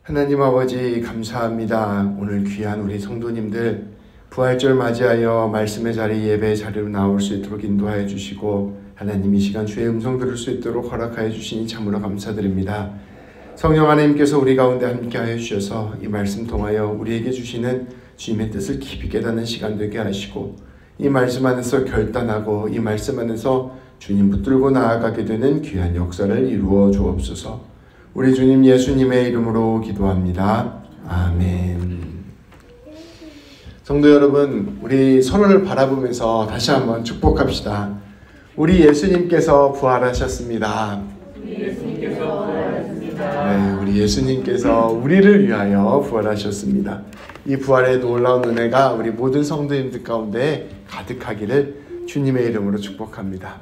하나님 아버지 감사합니다. 오늘 귀한 우리 성도님들 부활절 맞이하여 말씀의 자리, 예배의 자리로 나올 수 있도록 인도하여 주시고 하나님 이 시간 주의 음성 들을 수 있도록 허락하여 주시니 참으로 감사드립니다. 성령 하나님께서 우리 가운데 함께하여 주셔서 이 말씀 통하여 우리에게 주시는 주님의 뜻을 깊이 깨닫는 시간 되게 하시고 이 말씀 안에서 결단하고 이 말씀 안에서 주님 붙들고 나아가게 되는 귀한 역사를 이루어 주옵소서. 우리 주님 예수님의 이름으로 기도합니다. 아멘. 성도 여러분, 우리 서로를 바라보면서 다시 한번 축복합시다. 우리 예수님께서 부활하셨습니다. 네, 우리 예수님께서 우리를 위하여 부활하셨습니다. 이 부활의 놀라운 은혜가 우리 모든 성도님들 가운데 가득하기를 주님의 이름으로 축복합니다.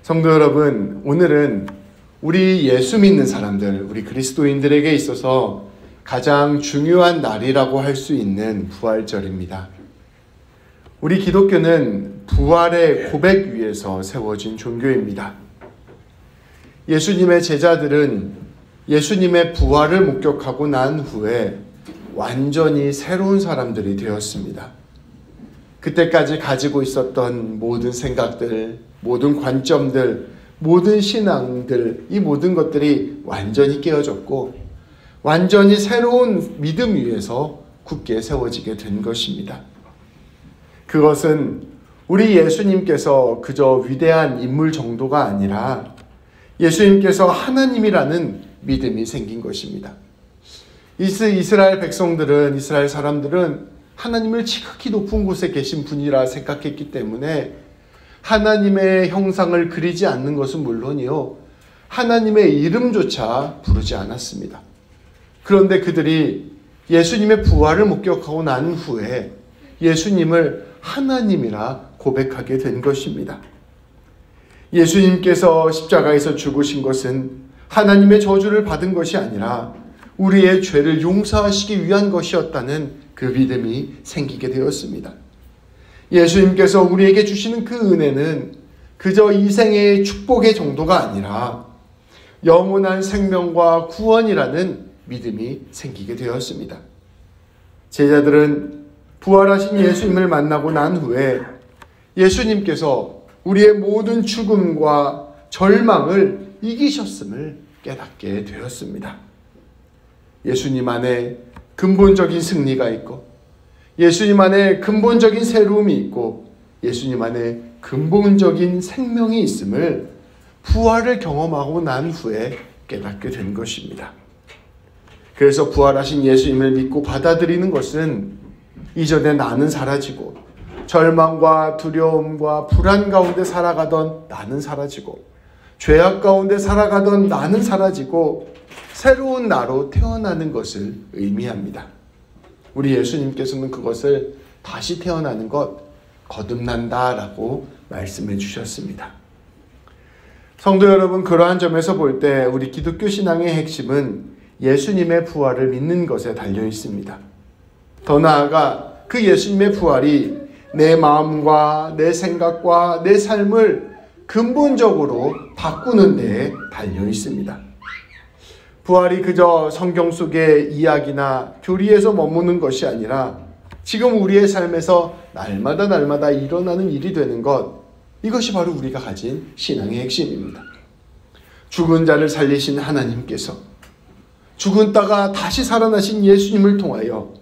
성도 여러분, 오늘은 우리 예수 믿는 사람들, 우리 그리스도인들에게 있어서 가장 중요한 날이라고 할 수 있는 부활절입니다. 우리 기독교는 부활의 고백 위에서 세워진 종교입니다. 예수님의 제자들은 예수님의 부활을 목격하고 난 후에 완전히 새로운 사람들이 되었습니다. 그때까지 가지고 있었던 모든 생각들, 모든 관점들, 모든 신앙들, 이 모든 것들이 완전히 깨어졌고 완전히 새로운 믿음 위에서 굳게 세워지게 된 것입니다. 그것은 우리 예수님께서 그저 위대한 인물 정도가 아니라 예수님께서 하나님이라는 믿음이 생긴 것입니다. 이스라엘 백성들은, 이스라엘 사람들은 하나님을 지극히 높은 곳에 계신 분이라 생각했기 때문에 하나님의 형상을 그리지 않는 것은 물론이요, 하나님의 이름조차 부르지 않았습니다. 그런데 그들이 예수님의 부활을 목격하고 난 후에 예수님을 하나님이라 고백하게 된 것입니다. 예수님께서 십자가에서 죽으신 것은 하나님의 저주를 받은 것이 아니라 우리의 죄를 용서하시기 위한 것이었다는 그 믿음이 생기게 되었습니다. 예수님께서 우리에게 주시는 그 은혜는 그저 이 생의 축복의 정도가 아니라 영원한 생명과 구원이라는 믿음이 생기게 되었습니다. 제자들은 부활하신 예수님을 만나고 난 후에 예수님께서 우리의 모든 죽음과 절망을 이기셨음을 깨닫게 되었습니다. 예수님 안에 근본적인 승리가 있고 예수님 안에 근본적인 새로움이 있고 예수님 안에 근본적인 생명이 있음을 부활을 경험하고 난 후에 깨닫게 된 것입니다. 그래서 부활하신 예수님을 믿고 받아들이는 것은 이전에 나는 사라지고 절망과 두려움과 불안 가운데 살아가던 나는 사라지고 죄악 가운데 살아가던 나는 사라지고 새로운 나로 태어나는 것을 의미합니다. 우리 예수님께서는 그것을 다시 태어나는 것, 거듭난다라고 말씀해 주셨습니다. 성도 여러분, 그러한 점에서 볼 때 우리 기독교 신앙의 핵심은 예수님의 부활을 믿는 것에 달려 있습니다. 더 나아가 그 예수님의 부활이 내 마음과 내 생각과 내 삶을 근본적으로 바꾸는 데에 달려 있습니다. 부활이 그저 성경 속의 이야기나 교리에서 머무는 것이 아니라 지금 우리의 삶에서 날마다 일어나는 일이 되는 것, 이것이 바로 우리가 가진 신앙의 핵심입니다. 죽은 자를 살리신 하나님께서 죽었다가 다시 살아나신 예수님을 통하여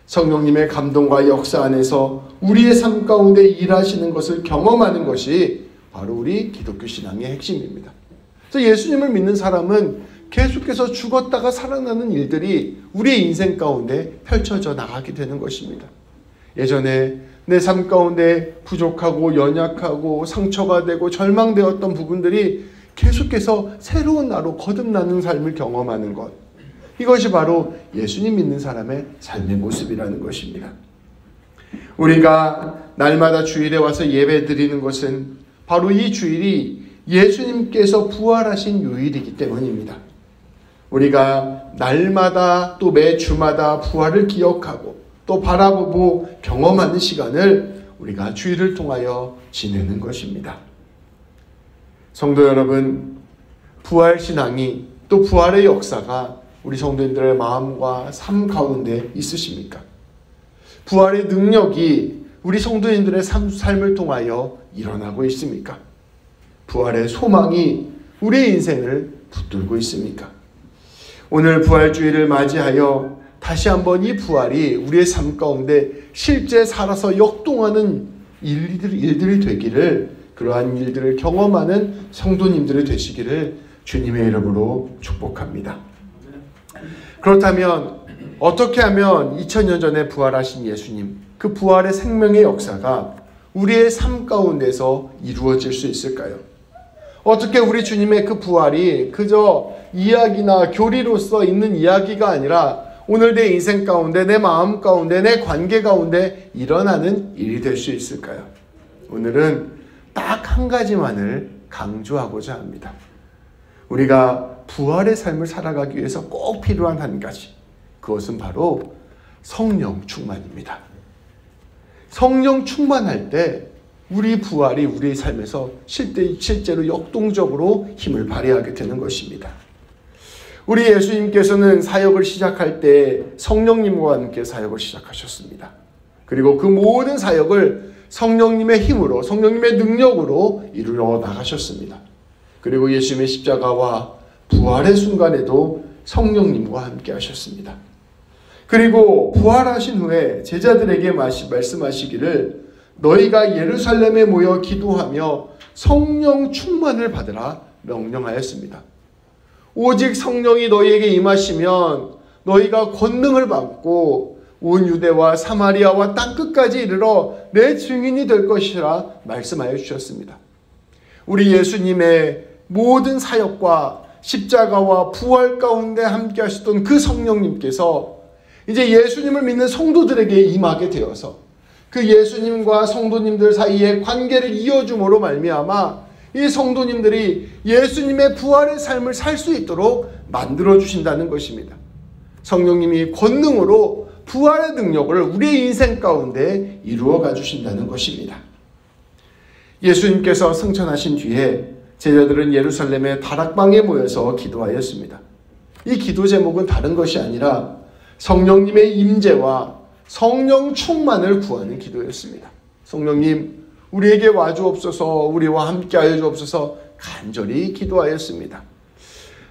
성령님의 감동과 역사 안에서 우리의 삶 가운데 일하시는 것을 경험하는 것이 바로 우리 기독교 신앙의 핵심입니다. 그래서 예수님을 믿는 사람은 계속해서 죽었다가 살아나는 일들이 우리의 인생 가운데 펼쳐져 나가게 되는 것입니다. 예전에 내 삶 가운데 부족하고 연약하고 상처가 되고 절망되었던 부분들이 계속해서 새로운 나로 거듭나는 삶을 경험하는 것, 이것이 바로 예수님 믿는 사람의 삶의 모습이라는 것입니다. 우리가 날마다 주일에 와서 예배 드리는 것은 바로 이 주일이 예수님께서 부활하신 요일이기 때문입니다. 우리가 날마다 또 매 주마다 부활을 기억하고 또 바라보고 경험하는 시간을 우리가 주일을 통하여 지내는 것입니다. 성도 여러분, 부활신앙이 또 부활의 역사가 우리 성도님들의 마음과 삶 가운데 있으십니까? 부활의 능력이 우리 성도님들의 삶을 통하여 일어나고 있습니까? 부활의 소망이 우리의 인생을 붙들고 있습니까? 오늘 부활주의를 맞이하여 다시 한번 이 부활이 우리의 삶 가운데 실제 살아서 역동하는 일들이 되기를, 그러한 일들을 경험하는 성도님들이 되시기를 주님의 이름으로 축복합니다. 그렇다면 어떻게 하면 2000년 전에 부활하신 예수님, 그 부활의 생명의 역사가 우리의 삶 가운데서 이루어질 수 있을까요? 어떻게 우리 주님의 그 부활이 그저 이야기나 교리로서 있는 이야기가 아니라 오늘 내 인생 가운데, 내 마음 가운데, 내 관계 가운데 일어나는 일이 될 수 있을까요? 오늘은 딱 한 가지만을 강조하고자 합니다. 우리가 부활의 삶을 살아가기 위해서 꼭 필요한 한 가지, 그것은 바로 성령 충만입니다. 성령 충만할 때 우리 부활이 우리의 삶에서 실제로 역동적으로 힘을 발휘하게 되는 것입니다. 우리 예수님께서는 사역을 시작할 때 성령님과 함께 사역을 시작하셨습니다. 그리고 그 모든 사역을 성령님의 힘으로, 성령님의 능력으로 이루어 나가셨습니다. 그리고 예수님의 십자가와 부활의 순간에도 성령님과 함께 하셨습니다. 그리고 부활하신 후에 제자들에게 말씀하시기를 너희가 예루살렘에 모여 기도하며 성령 충만을 받으라 명령하였습니다. 오직 성령이 너희에게 임하시면 너희가 권능을 받고 온 유대와 사마리아와 땅끝까지 이르러 내 증인이 될 것이라 말씀하여 주셨습니다. 우리 예수님의 모든 사역과 십자가와 부활 가운데 함께 하셨던 그 성령님께서 이제 예수님을 믿는 성도들에게 임하게 되어서 그 예수님과 성도님들 사이의 관계를 이어줌으로 말미암아 이 성도님들이 예수님의 부활의 삶을 살 수 있도록 만들어주신다는 것입니다. 성령님이 권능으로 부활의 능력을 우리의 인생 가운데 이루어가 주신다는 것입니다. 예수님께서 승천하신 뒤에 제자들은 예루살렘의 다락방에 모여서 기도하였습니다. 이 기도 제목은 다른 것이 아니라 성령님의 임재와 성령 충만을 구하는 기도였습니다. 성령님, 우리에게 와주옵소서, 우리와 함께하여 주옵소서 간절히 기도하였습니다.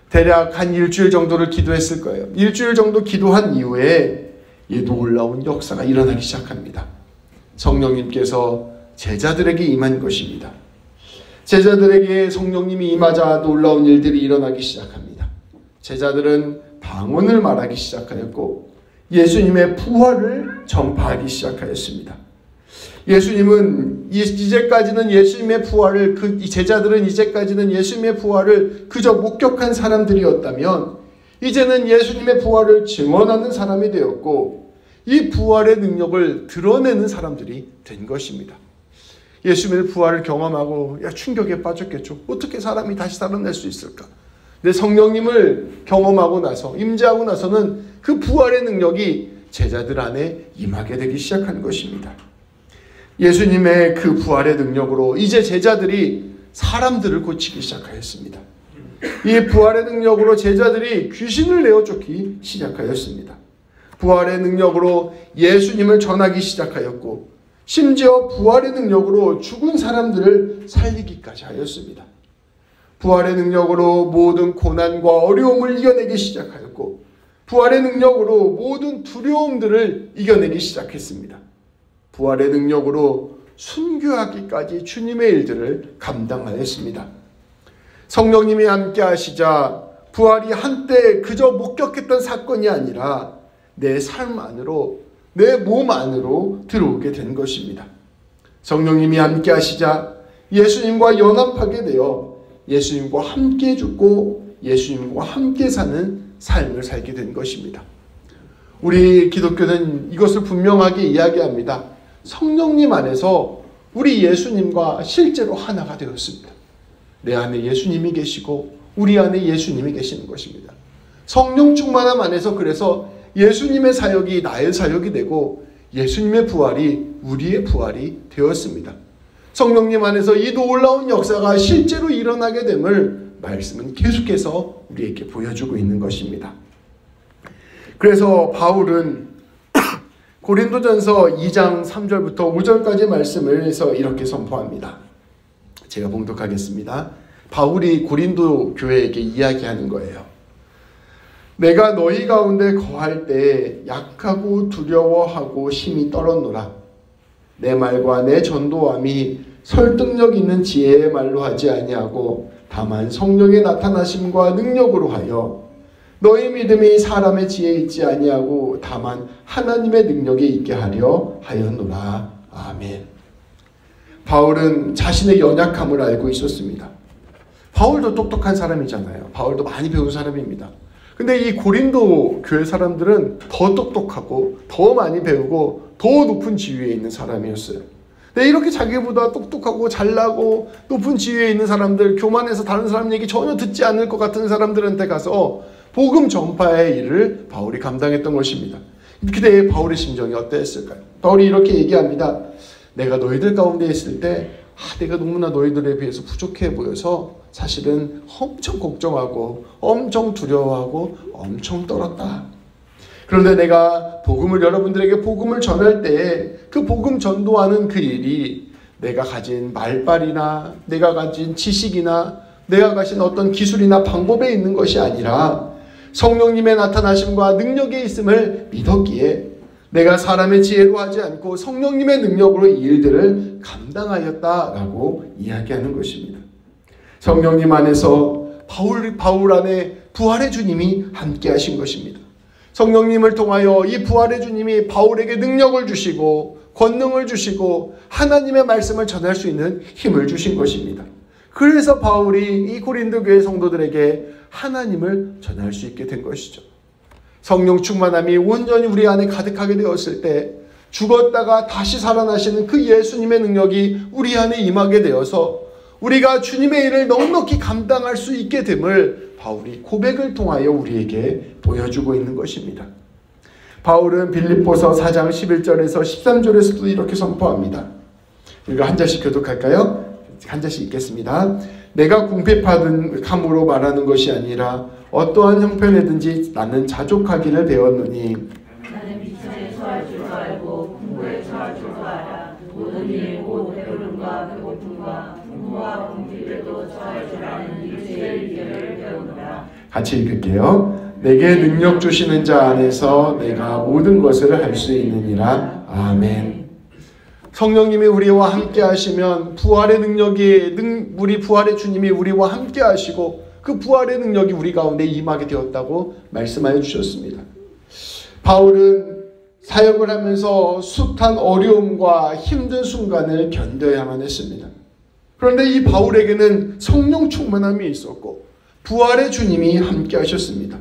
대략 한 일주일 정도를 기도했을 거예요. 일주일 정도 기도한 이후에 이 놀라운 역사가 일어나기 시작합니다. 성령님께서 제자들에게 임한 것입니다. 제자들에게 성령님이 임하자 놀라운 일들이 일어나기 시작합니다. 제자들은 방언을 말하기 시작하였고 예수님의 부활을 전파하기 시작하였습니다. 예수님은 이제까지는 예수님의 부활을 제자들은 이제까지는 예수님의 부활을 그저 목격한 사람들이었다면 이제는 예수님의 부활을 증언하는 사람이 되었고 이 부활의 능력을 드러내는 사람들이 된 것입니다. 예수님의 부활을 경험하고 충격에 빠졌겠죠. 어떻게 사람이 다시 살아날 수 있을까? 근데 성령님을 경험하고 나서 임재하고 나서는 그 부활의 능력이 제자들 안에 임하게 되기 시작한 것입니다. 예수님의 그 부활의 능력으로 이제 제자들이 사람들을 고치기 시작하였습니다. 이 부활의 능력으로 제자들이 귀신을 내어 쫓기 시작하였습니다. 부활의 능력으로 예수님을 전하기 시작하였고 심지어 부활의 능력으로 죽은 사람들을 살리기까지 하였습니다. 부활의 능력으로 모든 고난과 어려움을 이겨내기 시작하였고 부활의 능력으로 모든 두려움들을 이겨내기 시작했습니다. 부활의 능력으로 순교하기까지 주님의 일들을 감당하였습니다. 성령님이 함께 하시자 부활이 한때 그저 목격했던 사건이 아니라 내 삶 안으로, 내 몸 안으로 들어오게 된 것입니다. 성령님이 함께 하시자 예수님과 연합하게 되어 예수님과 함께 죽고 예수님과 함께 사는 삶을 살게 된 것입니다. 우리 기독교는 이것을 분명하게 이야기합니다. 성령님 안에서 우리 예수님과 실제로 하나가 되었습니다. 내 안에 예수님이 계시고 우리 안에 예수님이 계시는 것입니다. 성령 충만함 안에서 그래서 예수님의 사역이 나의 사역이 되고 예수님의 부활이 우리의 부활이 되었습니다. 성령님 안에서 이 놀라운 역사가 실제로 일어나게 됨을 말씀은 계속해서 우리에게 보여주고 있는 것입니다. 그래서 바울은 고린도전서 2장 3절부터 5절까지 말씀을 해서 이렇게 선포합니다. 제가 봉독하겠습니다. 바울이 고린도 교회에게 이야기하는 거예요. 내가 너희 가운데 거할 때 약하고 두려워하고 힘이 떨었노라. 내 말과 내 전도함이 설득력 있는 지혜의 말로 하지 아니하고 다만 성령의 나타나심과 능력으로 하여 너희 믿음이 사람의 지혜에 있지 아니하고 다만 하나님의 능력에 있게 하려 하였노라. 아멘. 바울은 자신의 연약함을 알고 있었습니다. 바울도 똑똑한 사람이잖아요. 바울도 많이 배운 사람입니다. 근데 이 고린도 교회 사람들은 더 똑똑하고 더 많이 배우고 더 높은 지위에 있는 사람이었어요. 근데 이렇게 자기보다 똑똑하고 잘나고 높은 지위에 있는 사람들, 교만해서 다른 사람 얘기 전혀 듣지 않을 것 같은 사람들한테 가서 복음 전파의 일을 바울이 감당했던 것입니다. 그때 바울의 심정이 어땠을까요? 바울이 이렇게 얘기합니다. 내가 너희들 가운데 있을 때 내가 너무나 너희들에 비해서 부족해 보여서 사실은 엄청 걱정하고 엄청 두려워하고 엄청 떨었다. 그런데 내가 여러분들에게 복음을 전할 때 그 복음 전도하는 그 일이 내가 가진 말빨이나 내가 가진 지식이나 내가 가진 어떤 기술이나 방법에 있는 것이 아니라 성령님의 나타나심과 능력이 있음을 믿었기에 내가 사람의 지혜로 하지 않고 성령님의 능력으로 이 일들을 감당하였다라고 이야기하는 것입니다. 성령님 안에서 바울 안에 부활의 주님이 함께 하신 것입니다. 성령님을 통하여 이 부활의 주님이 바울에게 능력을 주시고 권능을 주시고 하나님의 말씀을 전할 수 있는 힘을 주신 것입니다. 그래서 바울이 이 고린도 교회 성도들에게 하나님을 전할 수 있게 된 것이죠. 성령 충만함이 온전히 우리 안에 가득하게 되었을 때 죽었다가 다시 살아나시는 그 예수님의 능력이 우리 안에 임하게 되어서 우리가 주님의 일을 넉넉히 감당할 수 있게 됨을 바울이 고백을 통하여 우리에게 보여주고 있는 것입니다. 바울은 빌립보서 4장 11절에서 13절에서도 이렇게 선포합니다. 이거 한 절씩 교독할까요? 한 절씩 읽겠습니다. 내가 궁핍함으로 말하는 것이 아니라 어떠한 형편에든지 나는 자족하기를 배웠노니 나는 비천에 처할 줄 알고 궁궐에 처할 줄 알아. 모든 일 곧 배부름과 배고픔과 풍부와 궁핍에도 처할 줄 아는 일체의 비결을 배우노라. 같이 읽을게요. 내게 능력 주시는 자 안에서 내가 모든 것을 할 수 있느니라. 아멘. 성령님이 우리와 함께 하시면 부활의 능력이 우리 부활의 주님이 우리와 함께 하시고 그 부활의 능력이 우리 가운데 임하게 되었다고 말씀하여 주셨습니다. 바울은 사역을 하면서 숱한 어려움과 힘든 순간을 견뎌야만 했습니다. 그런데 이 바울에게는 성령 충만함이 있었고 부활의 주님이 함께 하셨습니다.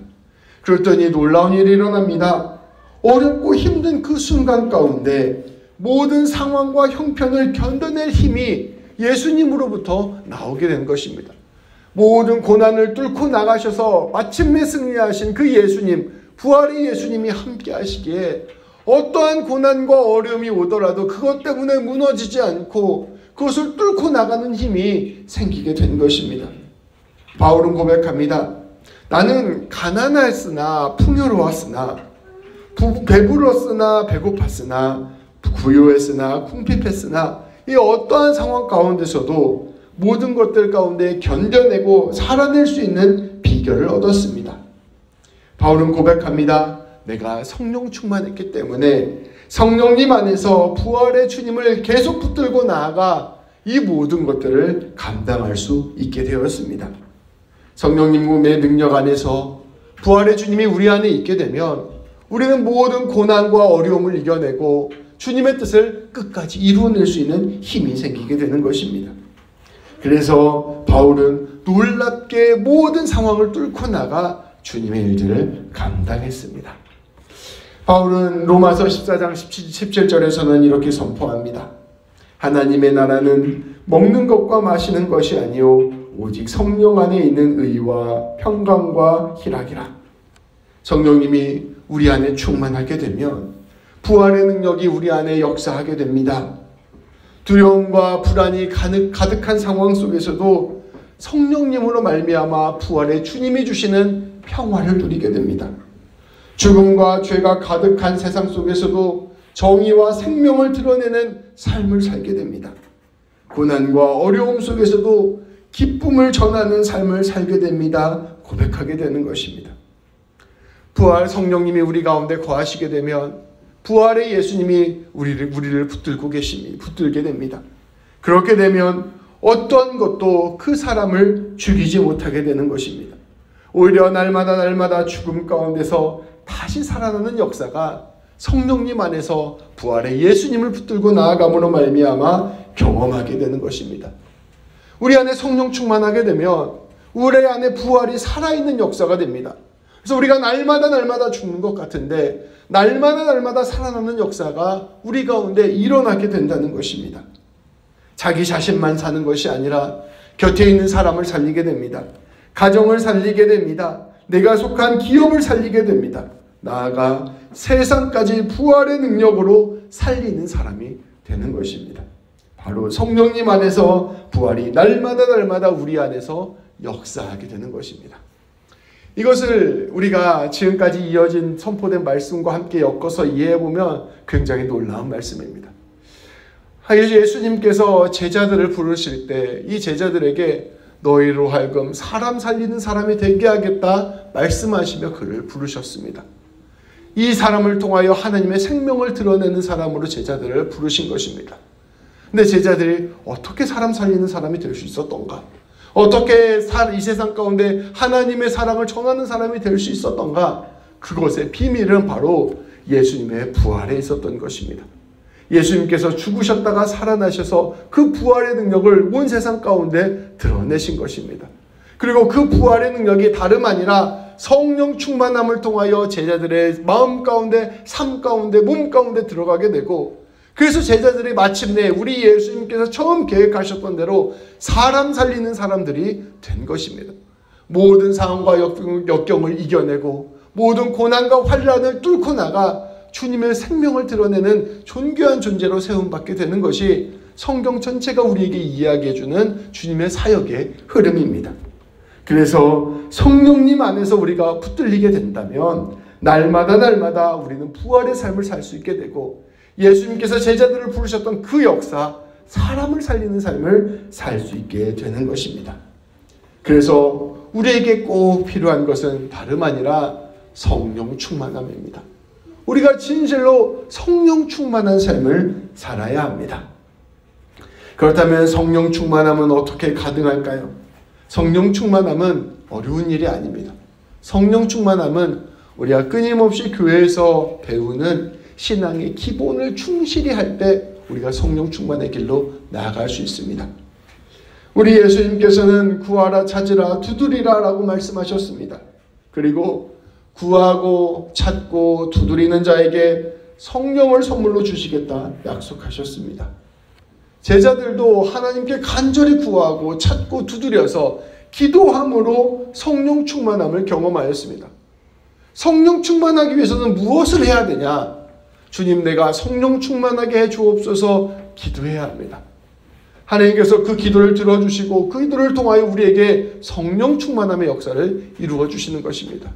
그랬더니 놀라운 일이 일어납니다. 어렵고 힘든 그 순간 가운데 모든 상황과 형편을 견뎌낼 힘이 예수님으로부터 나오게 된 것입니다. 모든 고난을 뚫고 나가셔서 마침내 승리하신 그 예수님, 부활의 예수님이 함께 하시기에 어떠한 고난과 어려움이 오더라도 그것 때문에 무너지지 않고 그것을 뚫고 나가는 힘이 생기게 된 것입니다. 바울은 고백합니다. 나는 가난했으나 풍요로웠으나 배불렀으나 배고팠으나 부유했으나 궁핍했으나 이 어떠한 상황 가운데서도 모든 것들 가운데 견뎌내고 살아낼 수 있는 비결을 얻었습니다. 바울은 고백합니다. 내가 성령 충만했기 때문에 성령님 안에서 부활의 주님을 계속 붙들고 나아가 이 모든 것들을 감당할 수 있게 되었습니다. 성령님의 능력 안에서 부활의 주님이 우리 안에 있게 되면 우리는 모든 고난과 어려움을 이겨내고 주님의 뜻을 끝까지 이루어낼 수 있는 힘이 생기게 되는 것입니다. 그래서 바울은 놀랍게 모든 상황을 뚫고 나가 주님의 일들을 감당했습니다. 바울은 로마서 14장 17절에서는 이렇게 선포합니다. 하나님의 나라는 먹는 것과 마시는 것이 아니요 오직 성령 안에 있는 의와 평강과 희락이라. 성령님이 우리 안에 충만하게 되면 부활의 능력이 우리 안에 역사하게 됩니다. 두려움과 불안이 가득한 상황 속에서도 성령님으로 말미암아 부활의 주님이 주시는 평화를 누리게 됩니다. 죽음과 죄가 가득한 세상 속에서도 정의와 생명을 드러내는 삶을 살게 됩니다. 고난과 어려움 속에서도 기쁨을 전하는 삶을 살게 됩니다. 고백하게 되는 것입니다. 부활 성령님이 우리 가운데 거하시게 되면 부활의 예수님이 우리를 붙들게 됩니다. 그렇게 되면 어떤 것도 그 사람을 죽이지 못하게 되는 것입니다. 오히려 날마다 죽음 가운데서 다시 살아나는 역사가 성령님 안에서 부활의 예수님을 붙들고 나아감으로 말미암아 경험하게 되는 것입니다. 우리 안에 성령 충만하게 되면 우리 안에 부활이 살아있는 역사가 됩니다. 그래서 우리가 날마다 죽는 것 같은데 날마다 살아나는 역사가 우리 가운데 일어나게 된다는 것입니다. 자기 자신만 사는 것이 아니라 곁에 있는 사람을 살리게 됩니다. 가정을 살리게 됩니다. 내가 속한 기업을 살리게 됩니다. 나아가 세상까지 부활의 능력으로 살리는 사람이 되는 것입니다. 바로 성령님 안에서 부활이 날마다 우리 안에서 역사하게 되는 것입니다. 이것을 우리가 지금까지 이어진 선포된 말씀과 함께 엮어서 이해해보면 굉장히 놀라운 말씀입니다. 예수님께서 제자들을 부르실 때 이 제자들에게 너희로 하여금 사람 살리는 사람이 되게 하겠다 말씀하시며 그를 부르셨습니다. 이 사람을 통하여 하나님의 생명을 드러내는 사람으로 제자들을 부르신 것입니다. 근데 제자들이 어떻게 사람 살리는 사람이 될 수 있었던가? 어떻게 이 세상 가운데 하나님의 사랑을 전하는 사람이 될 수 있었던가? 그것의 비밀은 바로 예수님의 부활에 있었던 것입니다. 예수님께서 죽으셨다가 살아나셔서 그 부활의 능력을 온 세상 가운데 드러내신 것입니다. 그리고 그 부활의 능력이 다름 아니라 성령 충만함을 통하여 제자들의 마음 가운데, 삶 가운데, 몸 가운데 들어가게 되고, 그래서 제자들이 마침내 우리 예수님께서 처음 계획하셨던 대로 사람 살리는 사람들이 된 것입니다. 모든 상황과 역경을 이겨내고 모든 고난과 환난을 뚫고 나가 주님의 생명을 드러내는 존귀한 존재로 세움받게 되는 것이 성경 전체가 우리에게 이야기해주는 주님의 사역의 흐름입니다. 그래서 성령님 안에서 우리가 붙들리게 된다면 날마다 우리는 부활의 삶을 살 수 있게 되고, 예수님께서 제자들을 부르셨던 그 역사, 사람을 살리는 삶을 살 수 있게 되는 것입니다. 그래서 우리에게 꼭 필요한 것은 다름 아니라 성령 충만함입니다. 우리가 진실로 성령 충만한 삶을 살아야 합니다. 그렇다면 성령 충만함은 어떻게 가능할까요? 성령 충만함은 어려운 일이 아닙니다. 성령 충만함은 우리가 끊임없이 교회에서 배우는 신앙의 기본을 충실히 할 때 우리가 성령 충만의 길로 나아갈 수 있습니다. 우리 예수님께서는 구하라, 찾으라, 두드리라 라고 말씀하셨습니다. 그리고 구하고 찾고 두드리는 자에게 성령을 선물로 주시겠다 약속하셨습니다. 제자들도 하나님께 간절히 구하고 찾고 두드려서 기도함으로 성령 충만함을 경험하였습니다. 성령 충만하기 위해서는 무엇을 해야 되냐? 주님, 내가 성령 충만하게 해 주옵소서 기도해야 합니다. 하나님께서 그 기도를 들어주시고 그 기도를 통하여 우리에게 성령 충만함의 역사를 이루어 주시는 것입니다.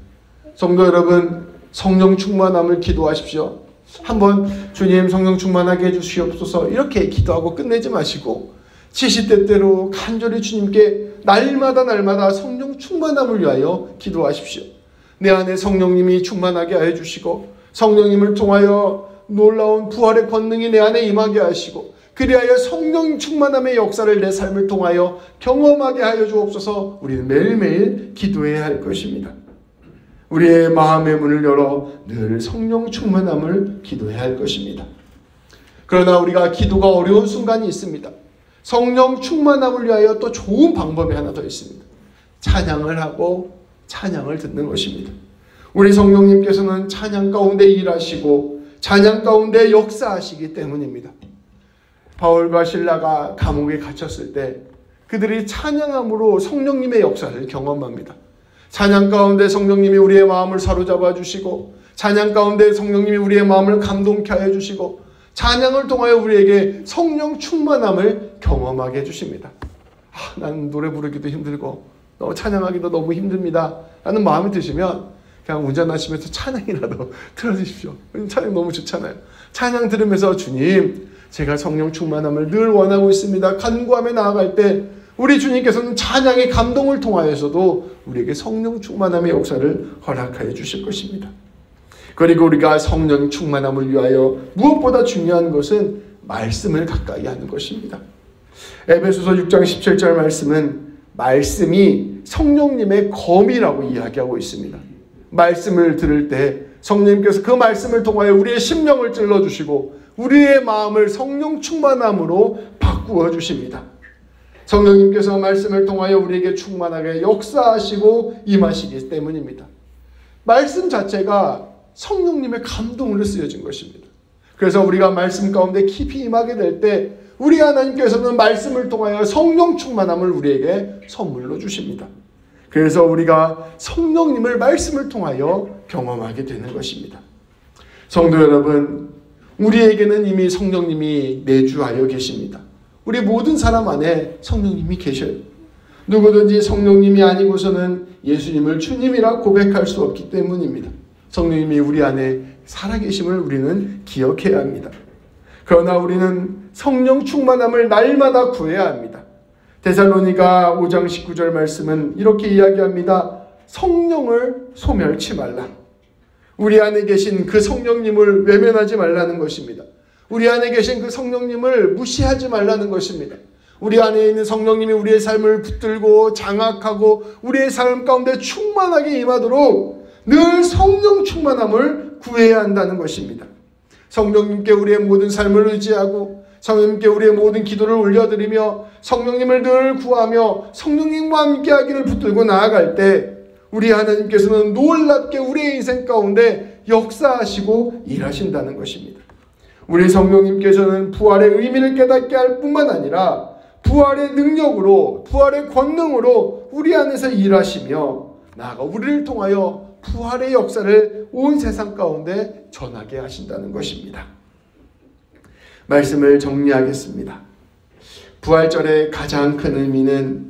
성도 여러분, 성령 충만함을 기도하십시오. 한번 주님 성령 충만하게 해주시옵소서 이렇게 기도하고 끝내지 마시고 70대 때로 간절히 주님께 날마다 성령 충만함을 위하여 기도하십시오. 내 안에 성령님이 충만하게 하여 주시고 성령님을 통하여 놀라운 부활의 권능이 내 안에 임하게 하시고 그리하여 성령 충만함의 역사를 내 삶을 통하여 경험하게 하여 주옵소서. 우리는 매일매일 기도해야 할 것입니다. 우리의 마음의 문을 열어 늘 성령 충만함을 기도해야 할 것입니다. 그러나 우리가 기도가 어려운 순간이 있습니다. 성령 충만함을 위하여 또 좋은 방법이 하나 더 있습니다. 찬양을 하고 찬양을 듣는 것입니다. 우리 성령님께서는 찬양 가운데 일하시고 찬양 가운데 역사하시기 때문입니다. 바울과 실라가 감옥에 갇혔을 때 그들이 찬양함으로 성령님의 역사를 경험합니다. 찬양 가운데 성령님이 우리의 마음을 사로잡아 주시고 찬양 가운데 성령님이 우리의 마음을 감동케 하여 주시고 찬양을 통하여 우리에게 성령 충만함을 경험하게 해주십니다. 나는 노래 부르기도 힘들고 찬양하기도 너무 힘듭니다 라는 마음이 드시면 그냥 운전하시면서 찬양이라도 틀어주십시오. 찬양 너무 좋잖아요. 찬양 들으면서 주님, 제가 성령 충만함을 늘 원하고 있습니다. 간구하며 나아갈 때 우리 주님께서는 찬양의 감동을 통하여서도 우리에게 성령 충만함의 역사를 허락하여 주실 것입니다. 그리고 우리가 성령 충만함을 위하여 무엇보다 중요한 것은 말씀을 가까이 하는 것입니다. 에베소서 6장 17절 말씀은 말씀이 성령님의 검이라고 이야기하고 있습니다. 말씀을 들을 때 성령님께서 그 말씀을 통하여 우리의 심령을 찔러주시고 우리의 마음을 성령 충만함으로 바꾸어 주십니다. 성령님께서 말씀을 통하여 우리에게 충만하게 역사하시고 임하시기 때문입니다. 말씀 자체가 성령님의 감동으로 쓰여진 것입니다. 그래서 우리가 말씀 가운데 깊이 임하게 될 때 우리 하나님께서는 말씀을 통하여 성령 충만함을 우리에게 선물로 주십니다. 그래서 우리가 성령님을 말씀을 통하여 경험하게 되는 것입니다. 성도 여러분, 우리에게는 이미 성령님이 내주하여 계십니다. 우리 모든 사람 안에 성령님이 계셔요. 누구든지 성령님이 아니고서는 예수님을 주님이라 고백할 수 없기 때문입니다. 성령님이 우리 안에 살아계심을 우리는 기억해야 합니다. 그러나 우리는 성령 충만함을 날마다 구해야 합니다. 데살로니가 5장 19절 말씀은 이렇게 이야기합니다. 성령을 소멸치 말라. 우리 안에 계신 그 성령님을 외면하지 말라는 것입니다. 우리 안에 계신 그 성령님을 무시하지 말라는 것입니다. 우리 안에 있는 성령님이 우리의 삶을 붙들고 장악하고 우리의 삶 가운데 충만하게 임하도록 늘 성령 충만함을 구해야 한다는 것입니다. 성령님께 우리의 모든 삶을 의지하고 성령님께 우리의 모든 기도를 올려드리며 성령님을 늘 구하며 성령님과 함께하기를 붙들고 나아갈 때 우리 하나님께서는 놀랍게 우리의 인생 가운데 역사하시고 일하신다는 것입니다. 우리 성령님께서는 부활의 의미를 깨닫게 할 뿐만 아니라 부활의 능력으로 부활의 권능으로 우리 안에서 일하시며 나아가 우리를 통하여 부활의 역사를 온 세상 가운데 전하게 하신다는 것입니다. 말씀을 정리하겠습니다. 부활절의 가장 큰 의미는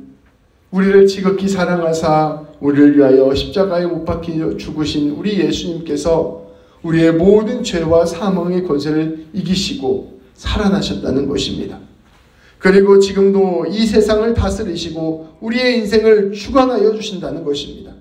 우리를 지극히 사랑하사 우리를 위하여 십자가에 못 박혀 죽으신 우리 예수님께서 우리의 모든 죄와 사망의 권세를 이기시고 살아나셨다는 것입니다. 그리고 지금도 이 세상을 다스리시고 우리의 인생을 주관하여 주신다는 것입니다.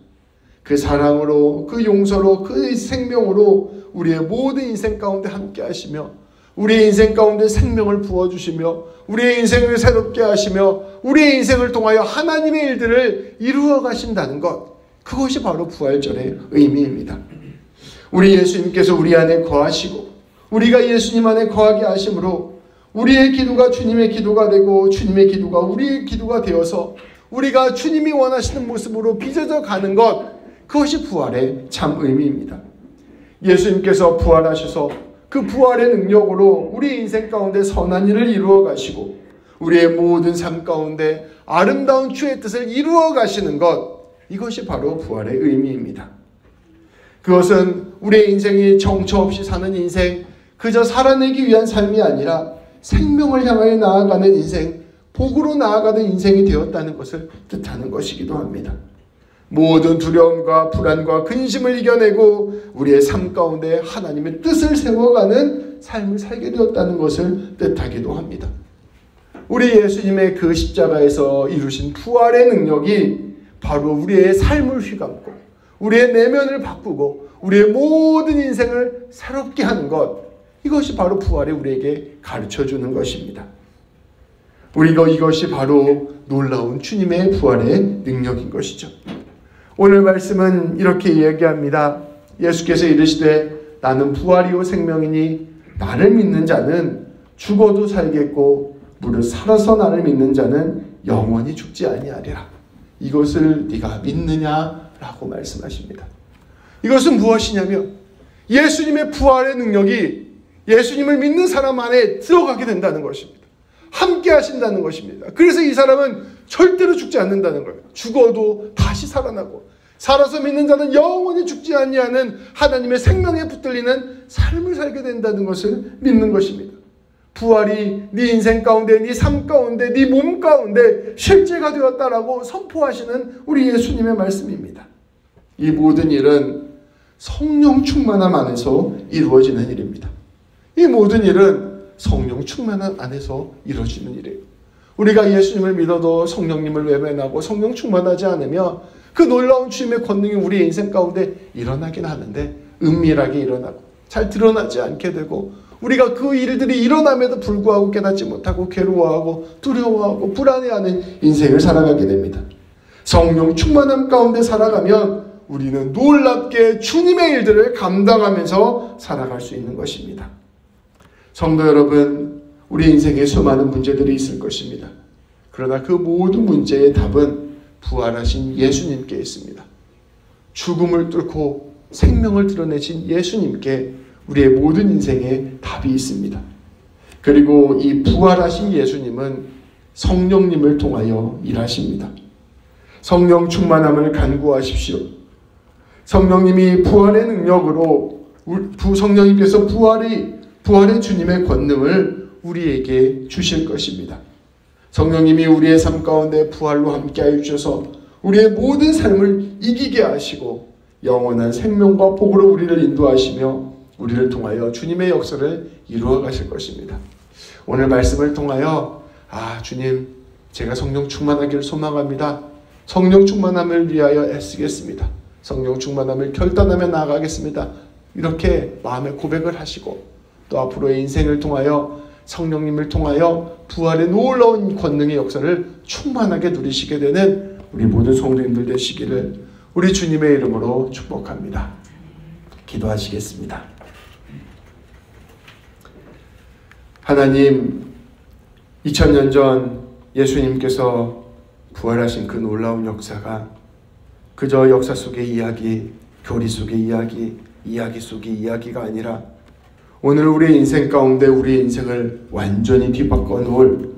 그 사랑으로, 그 용서로, 그 생명으로 우리의 모든 인생 가운데 함께 하시며 우리의 인생 가운데 생명을 부어주시며 우리의 인생을 새롭게 하시며 우리의 인생을 통하여 하나님의 일들을 이루어 가신다는 것, 그것이 바로 부활절의 의미입니다. 우리 예수님께서 우리 안에 거하시고 우리가 예수님 안에 거하게 하심으로 우리의 기도가 주님의 기도가 되고 주님의 기도가 우리의 기도가 되어서 우리가 주님이 원하시는 모습으로 빚어져 가는 것, 그것이 부활의 참 의미입니다. 예수님께서 부활하셔서 그 부활의 능력으로 우리 인생 가운데 선한 일을 이루어 가시고 우리의 모든 삶 가운데 아름다운 주의 뜻을 이루어 가시는 것, 이것이 바로 부활의 의미입니다. 그것은 우리의 인생이 정처 없이 사는 인생, 그저 살아내기 위한 삶이 아니라 생명을 향하여 나아가는 인생, 복으로 나아가는 인생이 되었다는 것을 뜻하는 것이기도 합니다. 모든 두려움과 불안과 근심을 이겨내고 우리의 삶 가운데 하나님의 뜻을 세워가는 삶을 살게 되었다는 것을 뜻하기도 합니다. 우리 예수님의 그 십자가에서 이루신 부활의 능력이 바로 우리의 삶을 휘감고 우리의 내면을 바꾸고 우리의 모든 인생을 새롭게 하는 것, 이것이 바로 부활이 우리에게 가르쳐주는 것입니다. 우리가 이것이 바로 놀라운 주님의 부활의 능력인 것이죠. 오늘 말씀은 이렇게 이야기합니다. 예수께서 이르시되 나는 부활이요 생명이니 나를 믿는 자는 죽어도 살겠고 무릇 살아서 나를 믿는 자는 영원히 죽지 아니하리라. 이것을 네가 믿느냐라고 말씀하십니다. 이것은 무엇이냐면 예수님의 부활의 능력이 예수님을 믿는 사람 안에 들어가게 된다는 것입니다. 함께 하신다는 것입니다. 그래서 이 사람은 절대로 죽지 않는다는 거예요. 죽어도 다시 살아나고 살아서 믿는 자는 영원히 죽지 아니하는 하나님의 생명에 붙들리는 삶을 살게 된다는 것을 믿는 것입니다. 부활이 네 인생 가운데, 네 삶 가운데, 네 몸 가운데 실제가 되었다라고 선포하시는 우리 예수님의 말씀입니다. 이 모든 일은 성령 충만함 안에서 이루어지는 일입니다. 이 모든 일은 성령 충만함 안에서 이루어지는 일이에요. 우리가 예수님을 믿어도 성령님을 외면하고 성령 충만하지 않으면 그 놀라운 주님의 권능이 우리의 인생 가운데 일어나긴 하는데 은밀하게 일어나고 잘 드러나지 않게 되고 우리가 그 일들이 일어남에도 불구하고 깨닫지 못하고 괴로워하고 두려워하고 불안해하는 인생을 살아가게 됩니다. 성령 충만함 가운데 살아가면 우리는 놀랍게 주님의 일들을 감당하면서 살아갈 수 있는 것입니다. 성도 여러분, 우리 인생에 수많은 문제들이 있을 것입니다. 그러나 그 모든 문제의 답은 부활하신 예수님께 있습니다. 죽음을 뚫고 생명을 드러내신 예수님께 우리의 모든 인생에 답이 있습니다. 그리고 이 부활하신 예수님은 성령님을 통하여 일하십니다. 성령 충만함을 간구하십시오. 성령님이 부활의 능력으로 성령님께서 부활의 주님의 권능을 우리에게 주실 것입니다. 성령님이 우리의 삶 가운데 부활로 함께하여 주셔서 우리의 모든 삶을 이기게 하시고 영원한 생명과 복으로 우리를 인도하시며 우리를 통하여 주님의 역사를 이루어 가실 것입니다. 오늘 말씀을 통하여 주님, 제가 성령 충만하기를 소망합니다. 성령 충만함을 위하여 애쓰겠습니다. 성령 충만함을 결단하며 나아가겠습니다. 이렇게 마음의 고백을 하시고 또 앞으로의 인생을 통하여 성령님을 통하여 부활의 놀라운 권능의 역사를 충만하게 누리시게 되는 우리 모든 성도님들 되시기를 우리 주님의 이름으로 축복합니다. 기도하시겠습니다. 하나님, 2000년 전 예수님께서 부활하신 그 놀라운 역사가 그저 역사 속의 이야기, 교리 속의 이야기 속의 이야기가 아니라 오늘 우리의 인생 가운데 우리의 인생을 완전히 뒤바꿔 놓을,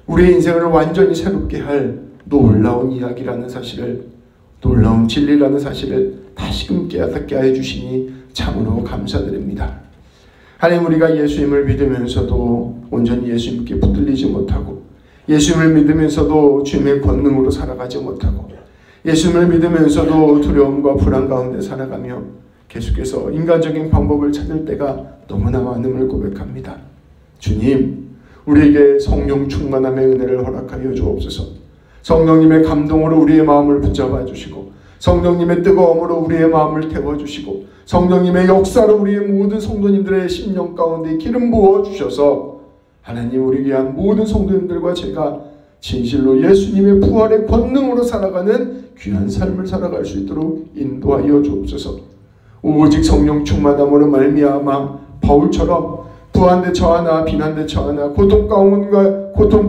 우리의 인생을 완전히 새롭게 할 놀라운 이야기라는 사실을, 놀라운 진리라는 사실을 다시금 깨닫게 해 주시니 참으로 감사드립니다. 하나님, 우리가 예수님을 믿으면서도 온전히 예수님께 붙들리지 못하고, 예수님을 믿으면서도 주님의 권능으로 살아가지 못하고, 예수님을 믿으면서도 두려움과 불안 가운데 살아가며 계속해서 인간적인 방법을 찾을 때가 너무나 많음을 고백합니다. 주님, 우리에게 성령 충만함의 은혜를 허락하여 주옵소서. 성령님의 감동으로 우리의 마음을 붙잡아 주시고, 성령님의 뜨거움으로 우리의 마음을 태워주시고, 성령님의 역사로 우리의 모든 성도님들의 심령 가운데 기름 부어 주셔서 하나님, 우리 위한 모든 성도님들과 제가 진실로 예수님의 부활의 권능으로 살아가는 귀한 삶을 살아갈 수 있도록 인도하여 주옵소서. 오직 성령 충만함으로 말미암아 바울처럼 부한데 처하나 비난데 처하나 고통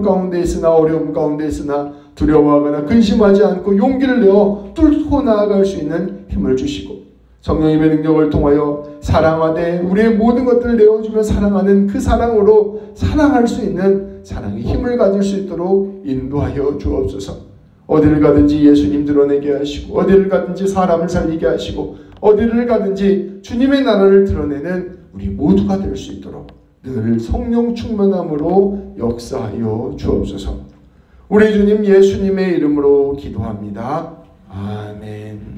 가운데 있으나 어려움 가운데 있으나 두려워하거나 근심하지 않고 용기를 내어 뚫고 나아갈 수 있는 힘을 주시고, 성령님의 능력을 통하여 사랑하되 우리의 모든 것들을 내어주며 사랑하는 그 사랑으로 사랑할 수 있는 사랑의 힘을 가질 수 있도록 인도하여 주옵소서. 어디를 가든지 예수님 드러내게 하시고, 어디를 가든지 사람을 살리게 하시고, 어디를 가든지 주님의 나라를 드러내는 우리 모두가 될 수 있도록 늘 성령 충만함으로 역사하여 주옵소서. 우리 주님 예수님의 이름으로 기도합니다. 아멘.